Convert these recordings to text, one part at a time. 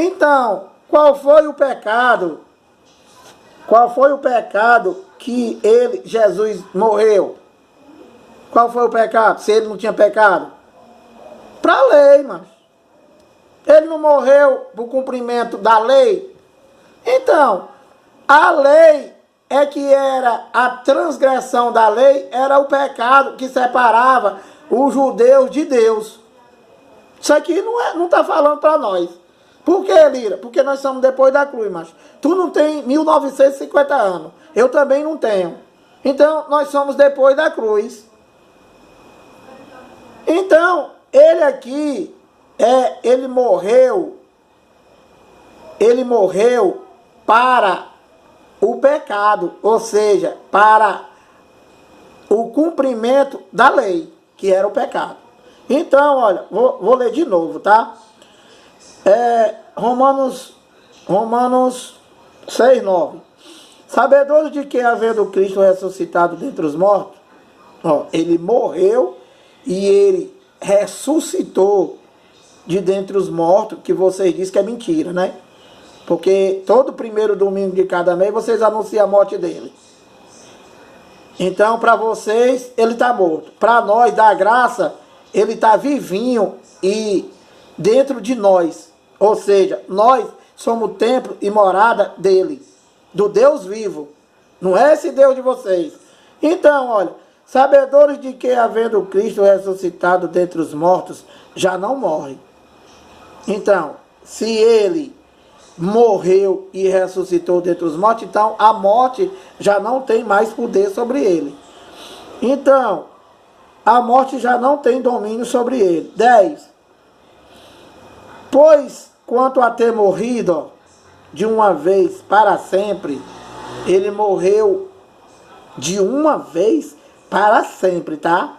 Então, qual foi o pecado? Qual foi o pecado que Jesus morreu? Qual foi o pecado? Se ele não tinha pecado? Para a lei, mas ele não morreu por cumprimento da lei? Então, a lei é que era a transgressão da lei, era o pecado que separava os judeus de Deus. Isso aqui não está falando para nós. Por que, Lira? Porque nós somos depois da cruz, mas tu não tem 1950 anos. Eu também não tenho. Então, nós somos depois da cruz. Então, ele aqui, ele morreu para o pecado, ou seja, para o cumprimento da lei, que era o pecado. Então, olha, vou ler de novo, tá? Romanos 6:9. Sabedores de que, havendo Cristo ressuscitado dentre os mortos, ele morreu e ele ressuscitou de dentre os mortos, que vocês dizem que é mentira, né? Porque todo primeiro domingo de cada mês vocês anunciam a morte dele. Então, para vocês, ele está morto. Para nós, da graça, ele está vivinho e dentro de nós. Ou seja, nós somos o templo e morada dele, do Deus vivo. Não é esse Deus de vocês. Então, olha, sabedores de que, havendo Cristo ressuscitado dentre os mortos, já não morre. Então, se ele morreu e ressuscitou dentre os mortos, então a morte já não tem mais poder sobre ele. Então, a morte já não tem domínio sobre ele. 10. Pois, quanto a ter morrido de uma vez para sempre, ele morreu de uma vez para sempre, tá?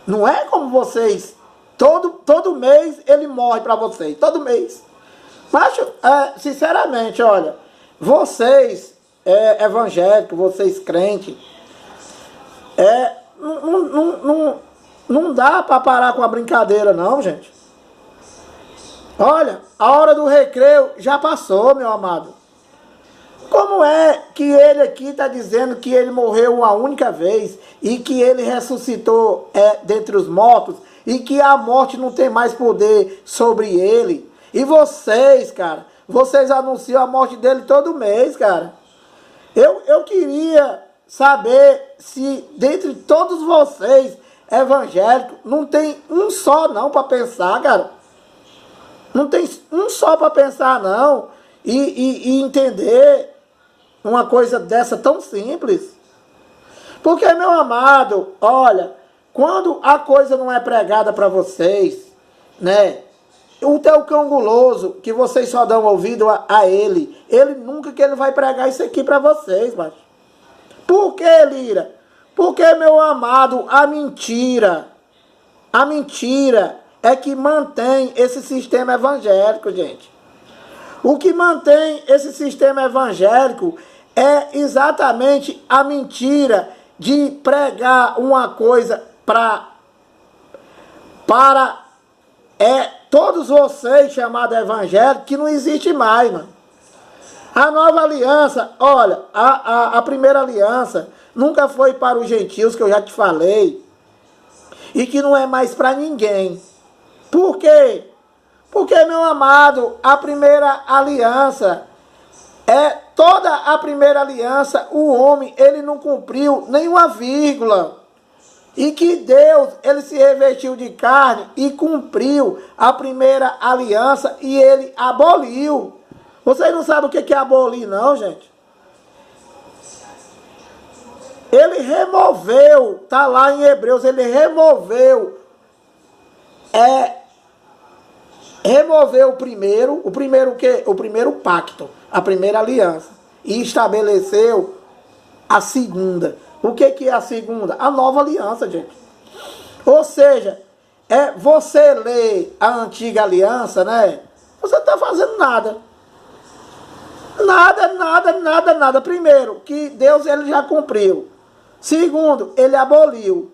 Não é como vocês, todo mês ele morre para vocês, todo mês. Mas, sinceramente, olha, vocês evangélicos, vocês crentes, não dá para parar com a brincadeira não, gente. Olha, a hora do recreio já passou, meu amado. Como é que ele aqui está dizendo que ele morreu uma única vez e que ele ressuscitou dentre os mortos e que a morte não tem mais poder sobre ele? E vocês, cara, vocês anunciam a morte dele todo mês, cara. Eu queria saber se dentre todos vocês evangélicos não tem um só não para pensar, cara. Não tem um só para pensar não e entender uma coisa dessa tão simples. Porque, meu amado, olha, quando a coisa não é pregada para vocês, né? O teu cão guloso, que vocês só dão ouvido a ele nunca que ele vai pregar isso aqui para vocês, mas. Por que, Lira? Porque, meu amado, a mentira é que mantém esse sistema evangélico, gente. O que mantém esse sistema evangélico é exatamente a mentira de pregar uma coisa para todos vocês chamados evangélicos, que não existe mais, mano. A nova aliança, olha, a primeira aliança nunca foi para os gentios, que eu já te falei, e que não é mais para ninguém. Por quê? Porque, meu amado, a primeira aliança, toda a primeira aliança, o homem, ele não cumpriu nenhuma vírgula. E que Deus, ele se revestiu de carne e cumpriu a primeira aliança e ele aboliu. Vocês não sabem o que é abolir, não, gente? Ele removeu, tá lá em Hebreus, ele removeu o primeiro pacto, a primeira aliança, e estabeleceu a segunda. O que é a segunda? A nova aliança, gente. Ou seja, você lê a antiga aliança, né? Você não está fazendo nada. Nada. Primeiro, que Deus ele já cumpriu. Segundo, ele aboliu.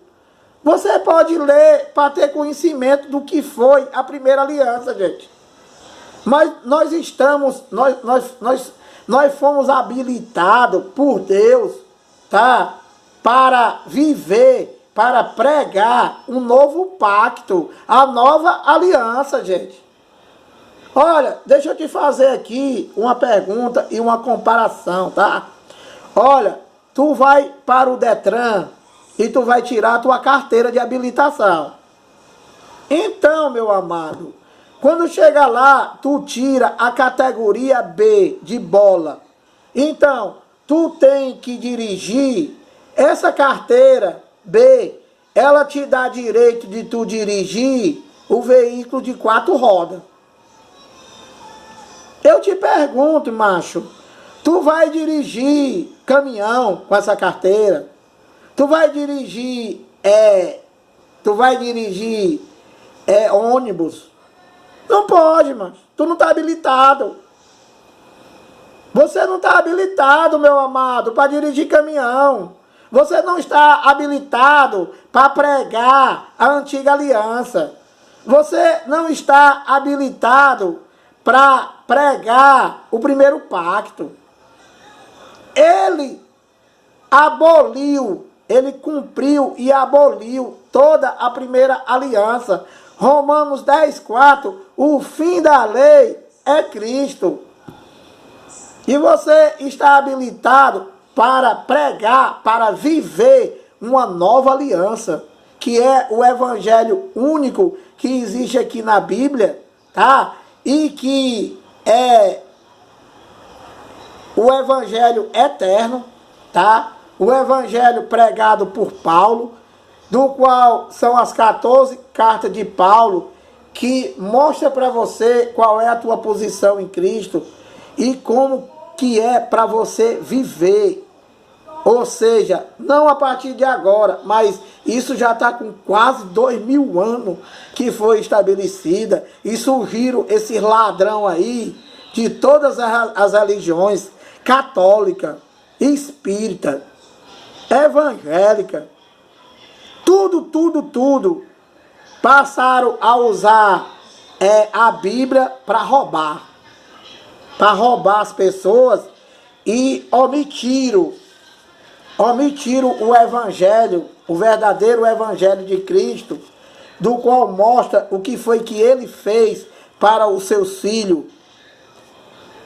Você pode ler para ter conhecimento do que foi a primeira aliança, gente. Mas nós fomos habilitados por Deus, tá? Para viver, para pregar um novo pacto, a nova aliança, gente. Olha, deixa eu te fazer aqui uma pergunta e uma comparação, tá? Olha, tu vai para o Detran e tu vai tirar a tua carteira de habilitação. Então, meu amado, quando chega lá, tu tira a categoria B de bola. Então, tu tem que dirigir essa carteira B, ela te dá direito de tu dirigir o veículo de 4 rodas. Eu te pergunto, macho, tu vai dirigir caminhão com essa carteira? Tu vai dirigir ônibus? Não pode, macho. Tu não tá habilitado. Você não está habilitado, meu amado, para dirigir caminhão. Você não está habilitado para pregar a antiga aliança. Você não está habilitado para pregar o primeiro pacto. Ele aboliu, ele cumpriu e aboliu toda a primeira aliança. Romanos 10:4, o fim da lei é Cristo. E você está habilitado para pregar, para viver uma nova aliança, que é o evangelho único que existe aqui na Bíblia, tá? E que é o evangelho eterno, tá? O evangelho pregado por Paulo, do qual são as 14 cartas de Paulo, que mostra para você qual é a tua posição em Cristo e como que é para você viver. Ou seja, não a partir de agora, mas isso já está com quase 2000 anos que foi estabelecida, e surgiram esses ladrão aí de todas as religiões, católica, espírita, evangélica, tudo, passaram a usar a Bíblia para roubar as pessoas e omitiram o evangelho, o verdadeiro evangelho de Cristo, do qual mostra o que foi que ele fez para os seus filhos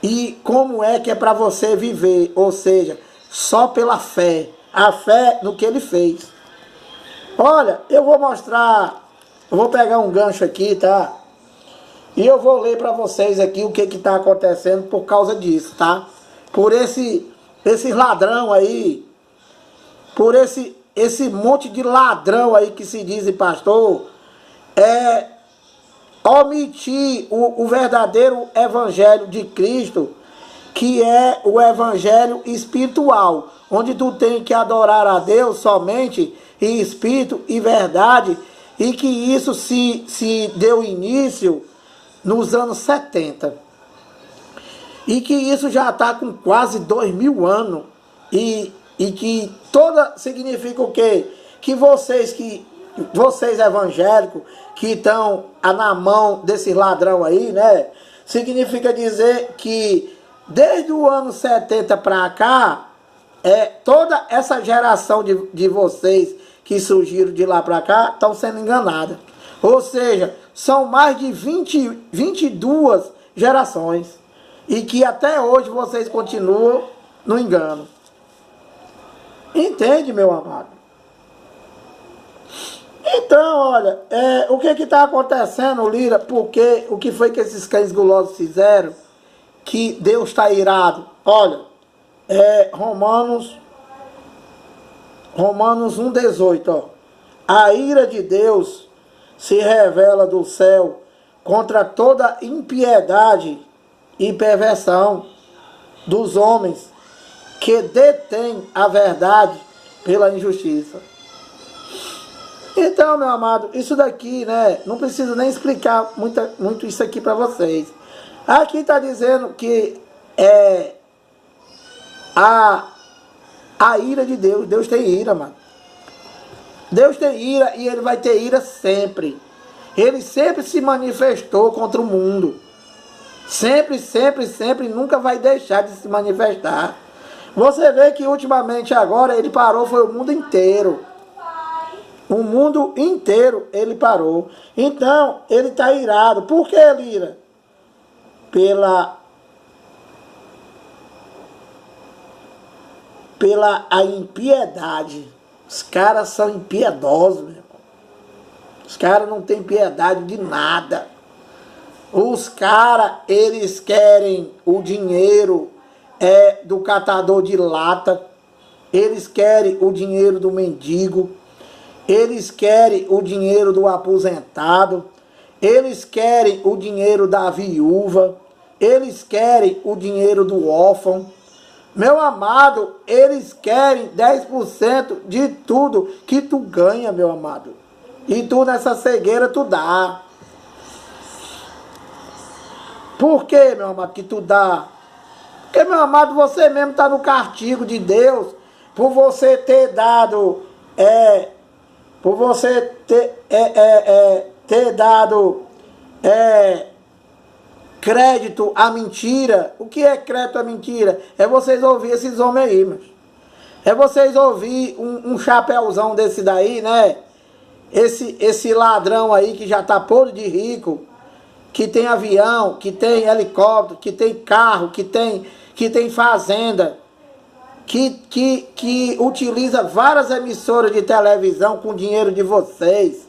e como é que é para você viver, ou seja, só pela fé, a fé no que ele fez. Olha, eu vou pegar um gancho aqui, tá? E eu vou ler para vocês aqui o que está acontecendo por causa disso, tá? Por esse ladrão aí, por esse monte de ladrão aí que se diz pastor, omitir o verdadeiro evangelho de Cristo, que é o evangelho espiritual, onde tu tem que adorar a Deus somente em espírito e verdade, e que isso se deu início nos anos 70. E que isso já está com quase 2000 anos. E que toda significa o quê? Que vocês evangélicos que estão na mão desse ladrão aí, né? Significa dizer que desde o ano 70 para cá, toda essa geração de vocês que surgiram de lá para cá estão sendo enganadas. Ou seja, são mais de 22 gerações. E que até hoje vocês continuam no engano. Entende, meu amado? Então, olha, o que está acontecendo, Lira? Porque o que foi que esses cães gulosos fizeram? Que Deus está irado. Olha, Romanos 1,18, ó. A ira de Deus se revela do céu contra toda impiedade e perversão dos homens que detêm a verdade pela injustiça. Então, meu amado, isso daqui, né, não preciso nem explicar muito isso aqui para vocês. Aqui está dizendo que a ira de Deus. Deus tem ira, mano. Deus tem ira e ele vai ter ira sempre. Ele sempre se manifestou contra o mundo. Sempre, sempre, sempre, nunca vai deixar de se manifestar. Você vê que ultimamente agora ele parou, foi o mundo inteiro. O mundo inteiro ele parou. Então, ele está irado. Por que ele ira? Pela a impiedade. Os caras são impiedosos, meu irmão. Os caras não têm piedade de nada. Os caras, eles querem o dinheiro do catador de lata. Eles querem o dinheiro do mendigo. Eles querem o dinheiro do aposentado. Eles querem o dinheiro da viúva. Eles querem o dinheiro do órfão. Meu amado, eles querem 10% de tudo que tu ganha, meu amado. E tu nessa cegueira tu dá. Por que, meu amado, que tu dá? Porque, meu amado, você mesmo está no castigo de Deus por você ter dado, por você ter dado crédito à mentira. O que é crédito à mentira? É vocês ouvir esses homens aí, mas é vocês ouvir um chapéuzão desse daí, né? Esse ladrão aí que já tá podre de rico, que tem avião, que tem helicóptero, que tem carro, que tem fazenda, que utiliza várias emissoras de televisão com dinheiro de vocês,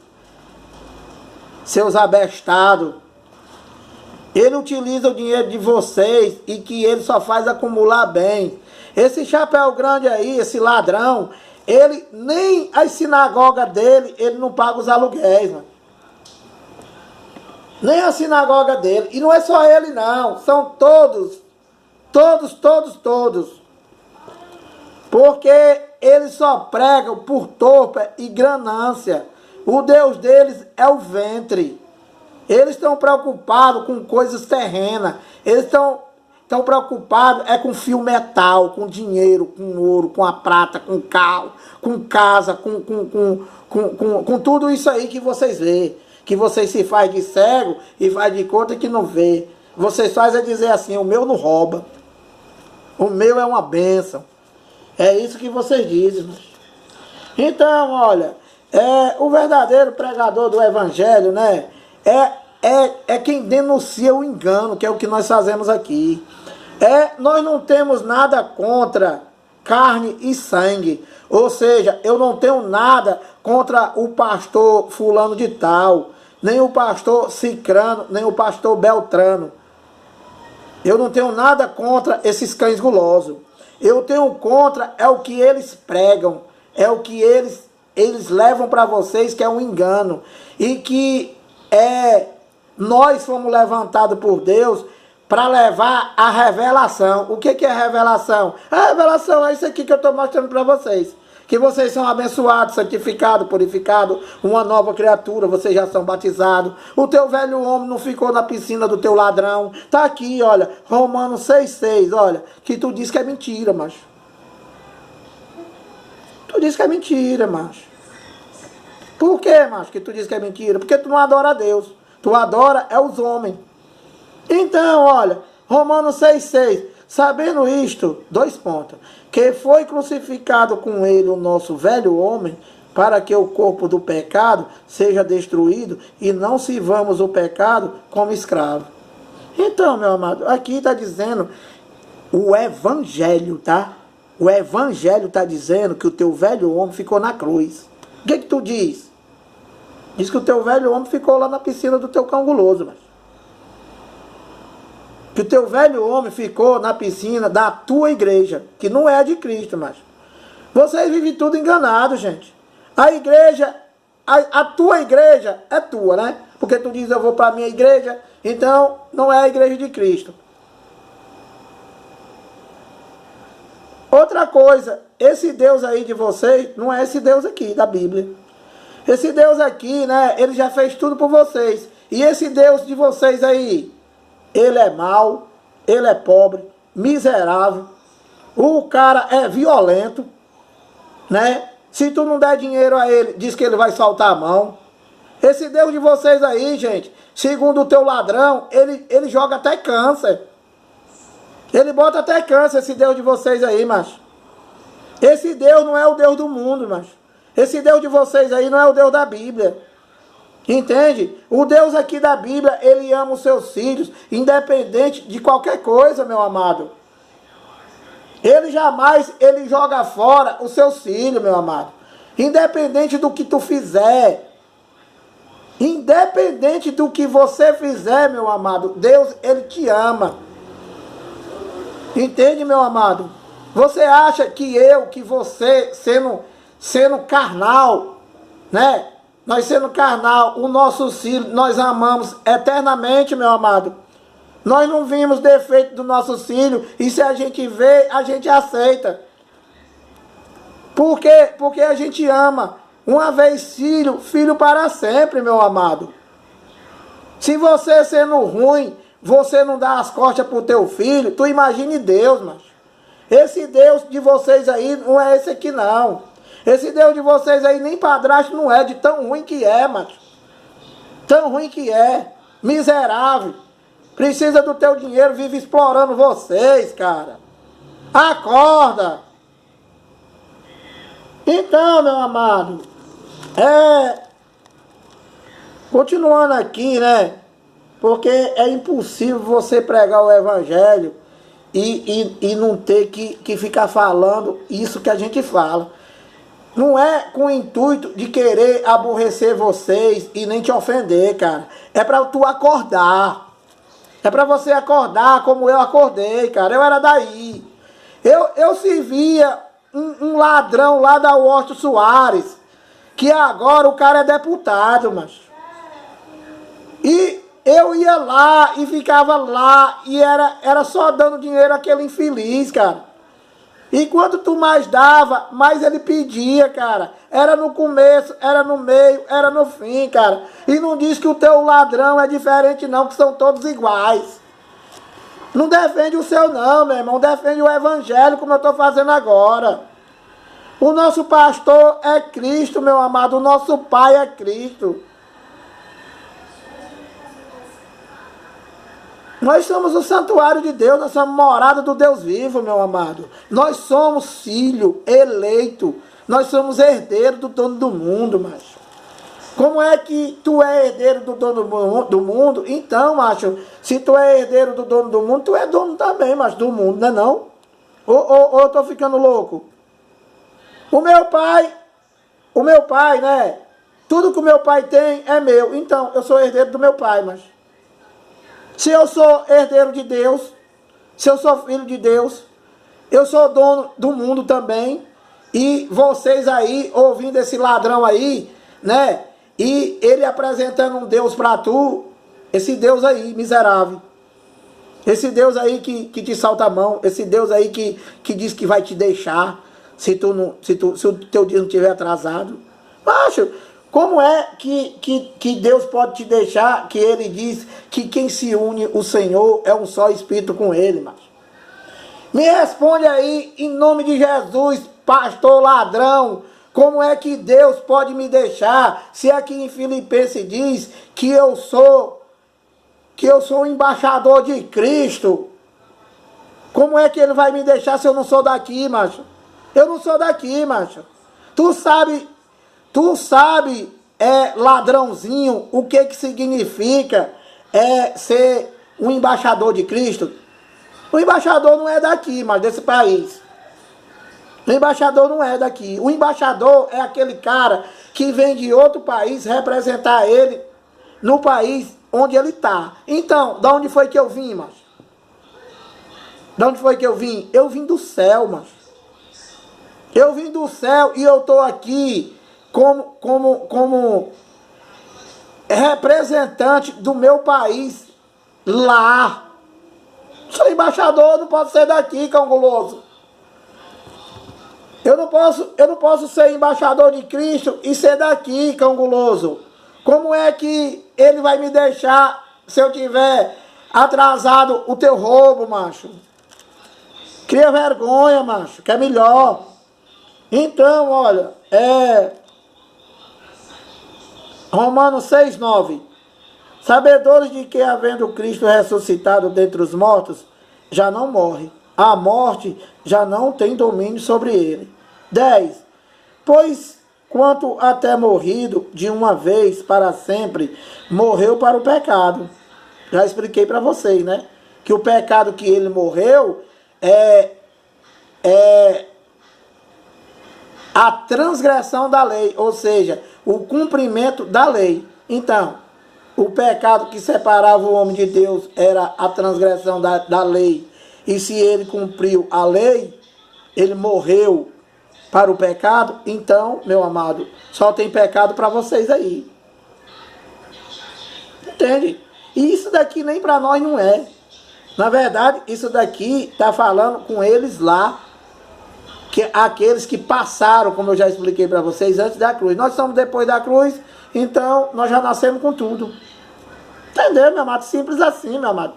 seus abestados. Ele utiliza o dinheiro de vocês e que ele só faz acumular bem. Esse chapéu grande aí, esse ladrão, ele nem as sinagogas dele, ele não paga os aluguéis, mano. Nem a sinagoga dele. E não é só ele não, são todos. Porque eles só pregam por torpe e ganância. O Deus deles é o ventre. Eles estão preocupados com coisas terrenas. Eles estão preocupados com fio metal, com dinheiro, com ouro, com a prata, com carro, com casa, com tudo isso aí que vocês vê. Que vocês se faz de cego e faz de conta que não vê. Vocês fazem dizer assim, o meu não rouba. O meu é uma bênção. É isso que vocês dizem. Então, olha, o verdadeiro pregador do evangelho, né? É quem denuncia o engano, que é o que nós fazemos aqui. Nós não temos nada contra carne e sangue. Ou seja, eu não tenho nada contra o pastor fulano de tal, nem o pastor cicrano, nem o pastor beltrano. Eu não tenho nada contra esses cães gulosos. Eu tenho contra o que eles pregam, é o que eles levam para vocês, que é um engano. E que nós fomos levantados por Deus para levar a revelação. O que é revelação? A revelação é isso aqui que eu estou mostrando para vocês. Que vocês são abençoados, santificados, purificados, uma nova criatura, vocês já são batizados. O teu velho homem não ficou na piscina do teu ladrão. Tá aqui, olha, Romanos 6,6, olha, que tu diz que é mentira, macho. Tu diz que é mentira, macho. Por que, macho, que tu diz que é mentira? Porque tu não adora a Deus. Tu adora os homens. Então, olha, Romanos 6,6, sabendo isto, 2 pontos, que foi crucificado com ele o nosso velho homem, para que o corpo do pecado seja destruído e não sirvamos o pecado como escravo. Então, meu amado, aqui está dizendo o evangelho, tá? O evangelho está dizendo que o teu velho homem ficou na cruz. O que tu diz? Diz que o teu velho homem ficou lá na piscina do teu cão guloso, mas que o teu velho homem ficou na piscina da tua igreja, que não é a de Cristo, mas vocês vivem tudo enganado, gente. A igreja, a tua igreja é tua, né? Porque tu diz, eu vou para a minha igreja, então não é a igreja de Cristo. Outra coisa, esse Deus aí de vocês, não é esse Deus aqui da Bíblia. Esse Deus aqui, né, ele já fez tudo por vocês. E esse Deus de vocês aí, ele é mau, ele é pobre, miserável, o cara é violento, né? Se tu não der dinheiro a ele, diz que ele vai soltar a mão. Esse Deus de vocês aí, gente, segundo o teu ladrão, ele joga até câncer. Ele bota até câncer, esse Deus de vocês aí, macho. Esse Deus não é o Deus do mundo, macho. Esse Deus de vocês aí não é o Deus da Bíblia. Entende? O Deus aqui da Bíblia, ele ama os seus filhos, independente de qualquer coisa, meu amado. Ele jamais, ele joga fora os seus filhos, meu amado. Independente do que tu fizer. Independente do que você fizer, meu amado. Deus, ele te ama. Entende, meu amado? Você acha que você, sendo carnal, né? Nós sendo carnal, o nosso filho, nós amamos eternamente, meu amado. Nós não vimos defeito do nosso filho, e se a gente vê, a gente aceita. Por quê? Porque a gente ama. Uma vez filho, filho para sempre, meu amado. Se você sendo ruim, você não dá as costas pro teu filho, tu imagine Deus, mas esse Deus de vocês aí não é esse aqui não. Esse Deus de vocês aí nem padrasto não é, de tão ruim que é, macho. Tão ruim que é. Miserável. Precisa do teu dinheiro, vive explorando vocês, cara. Acorda. Então, meu amado, continuando aqui, né? Porque é impossível você pregar o evangelho e não ter que ficar falando isso que a gente fala. Não é com o intuito de querer aborrecer vocês e nem te ofender, cara. É para tu acordar. É para você acordar como eu acordei, cara. Eu era daí. Eu servia um ladrão lá da Washington Soares, que agora o cara é deputado, mas. E eu ia lá e ficava lá e era só dando dinheiro àquele infeliz, cara. E quanto tu mais dava, mais ele pedia, cara. Era no começo, era no meio, era no fim, cara. E não diz que o teu ladrão é diferente não, que são todos iguais. Não defende o seu não, meu irmão. Defende o evangelho como eu estou fazendo agora. O nosso pastor é Cristo, meu amado. O nosso pai é Cristo. Nós somos o santuário de Deus, nós somos morada do Deus vivo, meu amado. Nós somos filho eleito, nós somos herdeiro do dono do mundo, macho. Como é que tu é herdeiro do dono do mundo? Então, macho, se tu é herdeiro do dono do mundo, tu é dono também, macho, do mundo, não é não? Ou eu tô ficando louco? O meu pai, né? Tudo que o meu pai tem é meu. Então, eu sou herdeiro do meu pai, macho. Se eu sou herdeiro de Deus, se eu sou filho de Deus, eu sou dono do mundo também. E vocês aí, ouvindo esse ladrão aí, né? E ele apresentando um Deus para tu, esse Deus aí, miserável. Esse Deus aí que te salta a mão, esse Deus aí que diz que vai te deixar se o teu dia não estiver atrasado. Macho, como é que Deus pode te deixar, que ele diz que quem se une o Senhor é um só espírito com ele, macho? Me responde aí, em nome de Jesus, pastor ladrão, como é que Deus pode me deixar, se aqui em Filipenses diz que eu sou um embaixador de Cristo? Como é que ele vai me deixar se eu não sou daqui, macho? Eu não sou daqui, macho. Tu sabe, ladrãozinho, o que significa ser um embaixador de Cristo? O embaixador não é daqui, mas desse país. O embaixador não é daqui. O embaixador é aquele cara que vem de outro país representar ele no país onde ele está. Então, da onde foi que eu vim, macho? Da onde foi que eu vim? Eu vim do céu, macho. Eu vim do céu e eu estou aqui como representante do meu país lá. Sou embaixador, não posso ser daqui, cão guloso. Eu não posso ser embaixador de Cristo e ser daqui, cão guloso. Como é que ele vai me deixar se eu tiver atrasado o teu roubo, macho? Cria vergonha, macho, que é melhor. Então, olha, Romanos 6:9. Sabedores de que, havendo Cristo ressuscitado dentre os mortos, já não morre. A morte já não tem domínio sobre ele. 10. Pois, quanto até morrido de uma vez para sempre, morreu para o pecado. Já expliquei para vocês, né? Que o pecado que ele morreu é a transgressão da lei, ou seja, o cumprimento da lei. Então, o pecado que separava o homem de Deus era a transgressão da lei. E se ele cumpriu a lei, ele morreu para o pecado. Então, meu amado, só tem pecado para vocês aí. Entende? E isso daqui nem para nós não é. Na verdade, isso daqui está falando com eles lá, que aqueles que passaram, como eu já expliquei para vocês, antes da cruz. Nós somos depois da cruz, então nós já nascemos com tudo. Entendeu, meu amado? Simples assim, meu amado.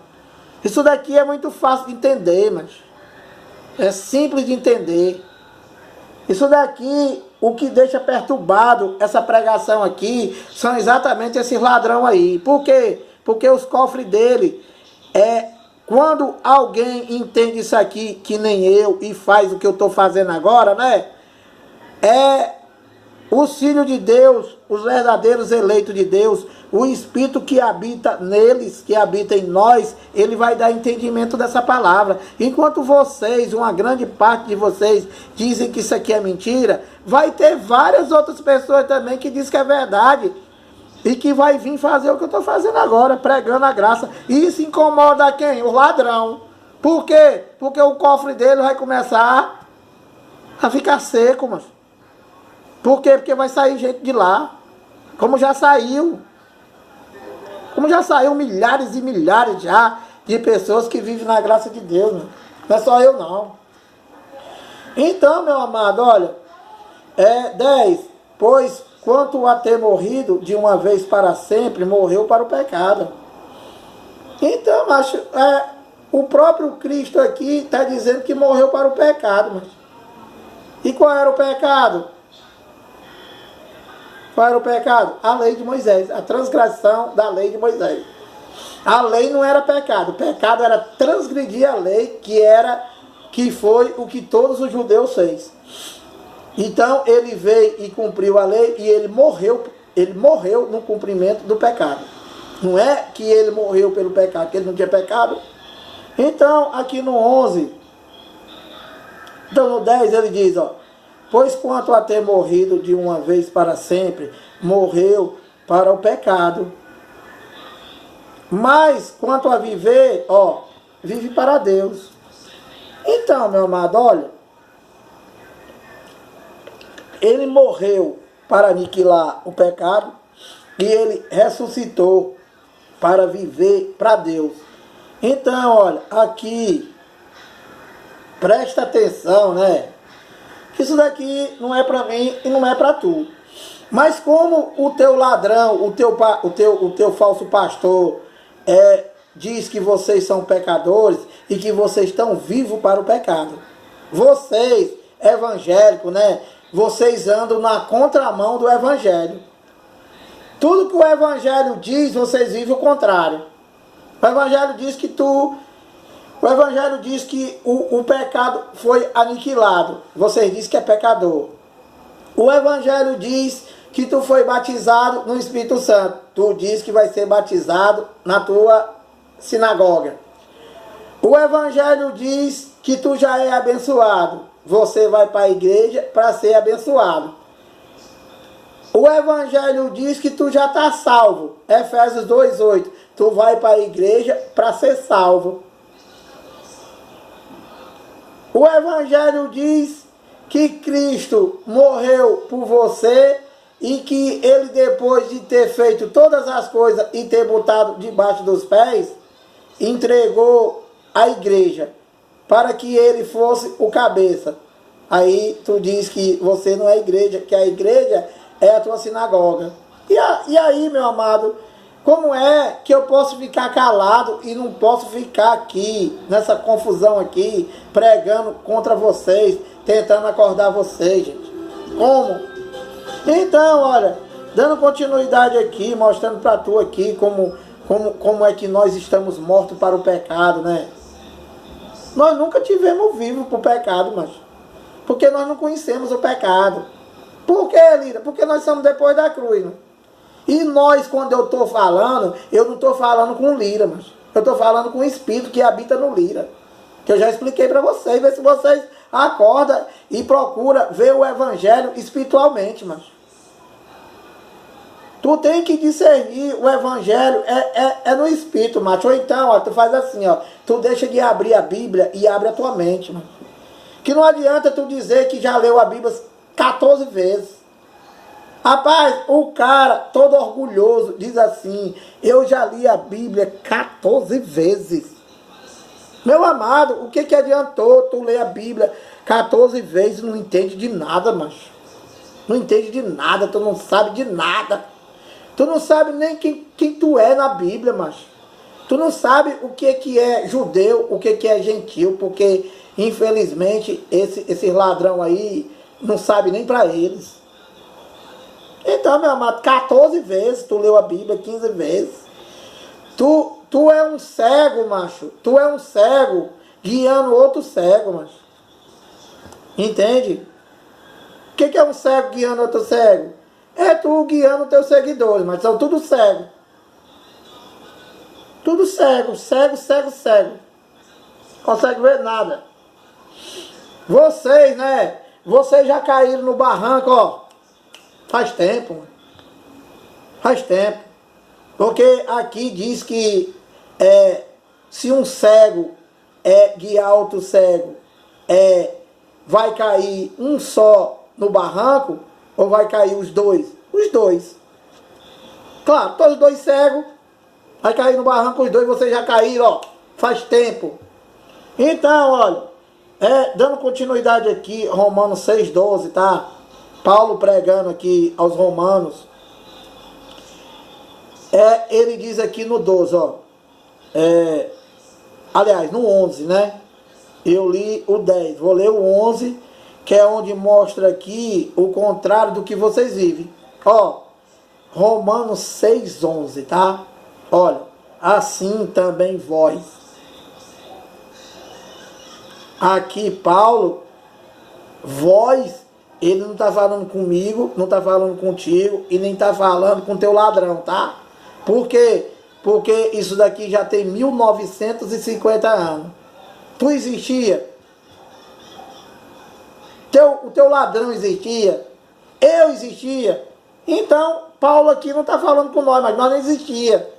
Isso daqui é muito fácil de entender, mas é simples de entender. Isso daqui, o que deixa perturbado essa pregação aqui, são exatamente esses ladrões aí. Por quê? Porque os cofres dele quando alguém entende isso aqui, que nem eu, e faz o que eu estou fazendo agora, né? Os filhos de Deus, os verdadeiros eleitos de Deus, o Espírito que habita neles, que habita em nós, ele vai dar entendimento dessa palavra. Enquanto vocês, uma grande parte de vocês, dizem que isso aqui é mentira, vai ter várias outras pessoas também que dizem que é verdade. E que vai vir fazer o que eu estou fazendo agora, pregando a graça. E isso incomoda quem? O ladrão. Por quê? Porque o cofre dele vai começar a ficar seco, mas. Por quê? Porque vai sair gente de lá. Como já saiu. Como já saiu milhares e milhares já de pessoas que vivem na graça de Deus. Né? Não é só eu, não. Então, meu amado, olha. 10. Pois, quanto a ter morrido de uma vez para sempre, morreu para o pecado. Então, mas, o próprio Cristo aqui está dizendo que morreu para o pecado. Mas. E qual era o pecado? Qual era o pecado? A lei de Moisés, a transgressão da lei de Moisés. A lei não era pecado, o pecado era transgredir a lei, que foi o que todos os judeus fez. Então ele veio e cumpriu a lei e ele morreu no cumprimento do pecado. Não é que ele morreu pelo pecado, que ele não tinha pecado. Então aqui no 11, então no 10 ele diz, ó, pois quanto a ter morrido de uma vez para sempre, morreu para o pecado. Mas quanto a viver, ó, vive para Deus. Então, meu amado, olha, ele morreu para aniquilar o pecado e ele ressuscitou para viver para Deus. Então, olha, aqui, presta atenção, né? Isso daqui não é para mim e não é para tu. Mas como o teu ladrão, o teu falso pastor diz que vocês são pecadores e que vocês estão vivos para o pecado. Vocês, evangélicos, né? Vocês andam na contramão do evangelho. Tudo que o evangelho diz, vocês vivem o contrário. O evangelho diz que o pecado foi aniquilado. Vocês dizem que é pecador. O evangelho diz que tu foi batizado no Espírito Santo. Tu diz que vai ser batizado na tua sinagoga. O evangelho diz que tu já é abençoado. Você vai para a igreja para ser abençoado. O evangelho diz que tu já está salvo. Efésios 2:8. Tu vai para a igreja para ser salvo. O evangelho diz que Cristo morreu por você e que ele, depois de ter feito todas as coisas e ter botado debaixo dos pés, entregou a igreja para que ele fosse o cabeça. Aí tu diz que você não é igreja, que a igreja é a tua sinagoga. E aí, meu amado, como é que eu posso ficar calado e não posso ficar aqui, nessa confusão aqui, pregando contra vocês, tentando acordar vocês, gente? Como? Então, olha, Dando continuidade aqui, mostrando para tu aqui como é que nós estamos mortos para o pecado, né? Nós nunca tivemos vivo para o pecado, mas porque nós não conhecemos o pecado. Por que, Lira? Porque nós somos depois da cruz, né? E nós, quando eu estou falando, eu não estou falando com Lira, mas eu estou falando com o Espírito que habita no Lira. Que eu já expliquei para vocês, ver se vocês acordam e procuram ver o Evangelho espiritualmente, mas tu tem que discernir o Evangelho é no Espírito, macho. Ou então, ó, tu faz assim, ó, tu deixa de abrir a Bíblia e abre a tua mente, macho. Que não adianta tu dizer que já leu a Bíblia 14 vezes. Rapaz, o cara todo orgulhoso diz assim, eu já li a Bíblia 14 vezes. Meu amado, o que adiantou tu ler a Bíblia 14 vezes e não entende de nada, macho? Não entende de nada, tu não sabe de nada. Tu não sabe nem quem tu é na Bíblia, macho. Tu não sabe o que é judeu, o que é gentil, porque infelizmente esse ladrão aí não sabe nem para eles. Então, meu amado, 14 vezes tu leu a Bíblia, 15 vezes. Tu é um cego, macho. Tu é um cego guiando outro cego, macho. Entende? O que é um cego guiando outro cego? É tu guiando teus seguidores, mas são tudo cego. Tudo cego, cego. Consegue ver nada. Vocês, né? Vocês já caíram no barranco, ó. Faz tempo. Faz tempo. Porque aqui diz que se um cego guiar outro cego, vai cair um só no barranco ou vai cair os dois? Os dois. Claro, todos os dois cegos, vai cair no barranco os dois, vocês já caíram, ó, faz tempo. Então, olha, dando continuidade aqui, Romanos 6,12, tá? Paulo pregando aqui aos romanos, ele diz aqui no 12, ó, aliás, no 11, né? Eu li o 10, vou ler o 11, que é onde mostra aqui o contrário do que vocês vivem. Ó, Romanos 6,11, tá? Olha, assim também vós. Aqui Paulo, vós, ele não está falando comigo, não está falando contigo e nem está falando com teu ladrão, tá? Por quê? Porque isso daqui já tem 1950 anos. Tu existia? O teu ladrão existia? Eu existia? Então, Paulo aqui não está falando com nós, mas nós não existia.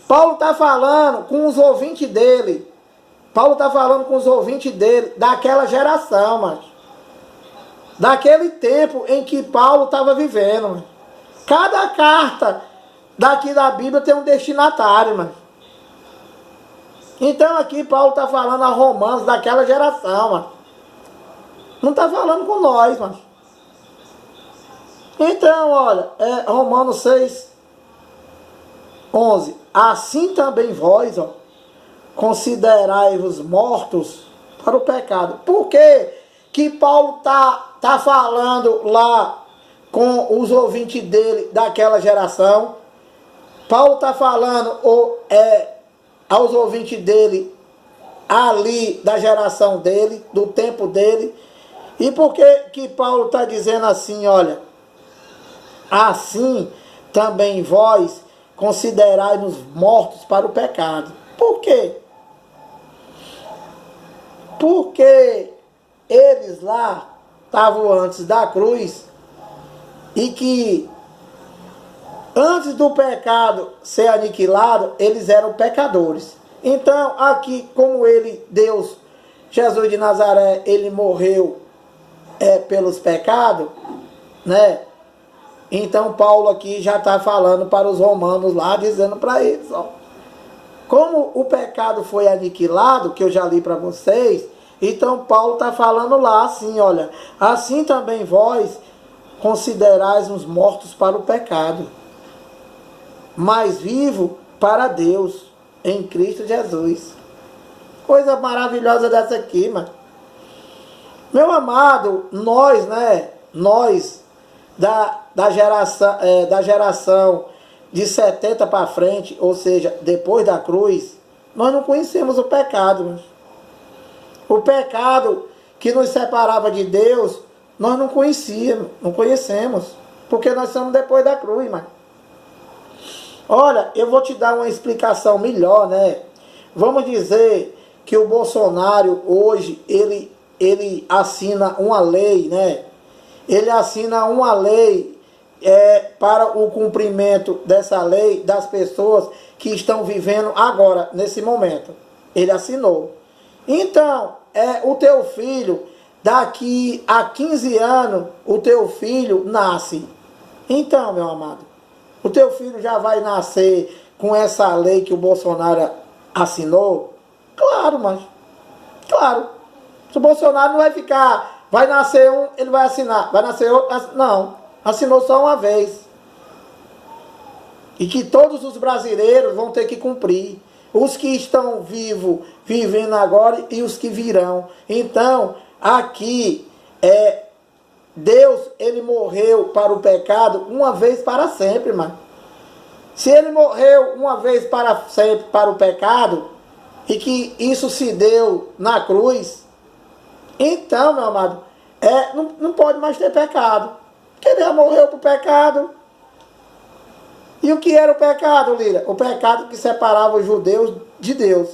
Paulo está falando com os ouvintes dele. Paulo está falando com os ouvintes dele, daquela geração, mas daquele tempo em que Paulo estava vivendo. Mas cada carta daqui da Bíblia tem um destinatário, mas então aqui Paulo está falando a Romanos daquela geração, mas não está falando com nós, mas então, olha, Romanos 6,11. Assim também vós, ó, considerai-vos mortos para o pecado. Por que Paulo tá falando lá com os ouvintes dele daquela geração? Paulo está falando aos ouvintes dele ali da geração dele, do tempo dele. E por que Paulo está dizendo assim, olha, assim também vós considerai-nos mortos para o pecado. Por quê? Porque eles lá estavam antes da cruz e que antes do pecado ser aniquilado, eles eram pecadores. Então, aqui, como Deus, Jesus de Nazaré, ele morreu pelos pecados, né? Então, Paulo aqui já está falando para os romanos lá, dizendo para eles, ó, como o pecado foi aniquilado, que eu já li para vocês, então Paulo está falando lá assim, olha, assim também vós considerais os mortos para o pecado, mas vivo para Deus, em Cristo Jesus. Coisa maravilhosa dessa aqui, mano. Meu amado, nós da geração de 70 para frente, ou seja, depois da cruz, nós não conhecemos o pecado. O pecado que nos separava de Deus, nós não conhecemos, porque nós somos depois da cruz, mano. Olha, eu vou te dar uma explicação melhor, né? Vamos dizer que o Bolsonaro hoje, ele assina uma lei, né? Ele assina uma lei para o cumprimento dessa lei das pessoas que estão vivendo agora, nesse momento. Ele assinou. Então, o teu filho, daqui a 15 anos, o teu filho nasce. Então, meu amado, o teu filho já vai nascer com essa lei que o Bolsonaro assinou? Claro, mas claro. Se o Bolsonaro não vai ficar, vai nascer um, ele vai assinar, vai nascer outro, não. Assinou só uma vez. E que todos os brasileiros vão ter que cumprir. Os que estão vivos, vivendo agora, e os que virão. Então, aqui, Deus, ele morreu para o pecado uma vez para sempre, mano. Se ele morreu uma vez para sempre para o pecado, e que isso se deu na cruz, então, meu amado, não pode mais ter pecado. Porque ele já morreu para o pecado. E o que era o pecado, Lira? O pecado que separava os judeus de Deus.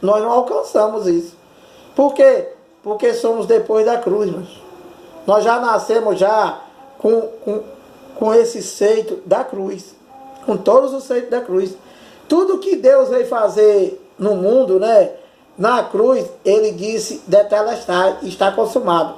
Nós não alcançamos isso. Por quê? Porque somos depois da cruz, nós já nascemos já com esse seito da cruz. Com todos os seitos da cruz. Tudo que Deus veio fazer no mundo, né? Na cruz, ele disse, tetelestai, está consumado.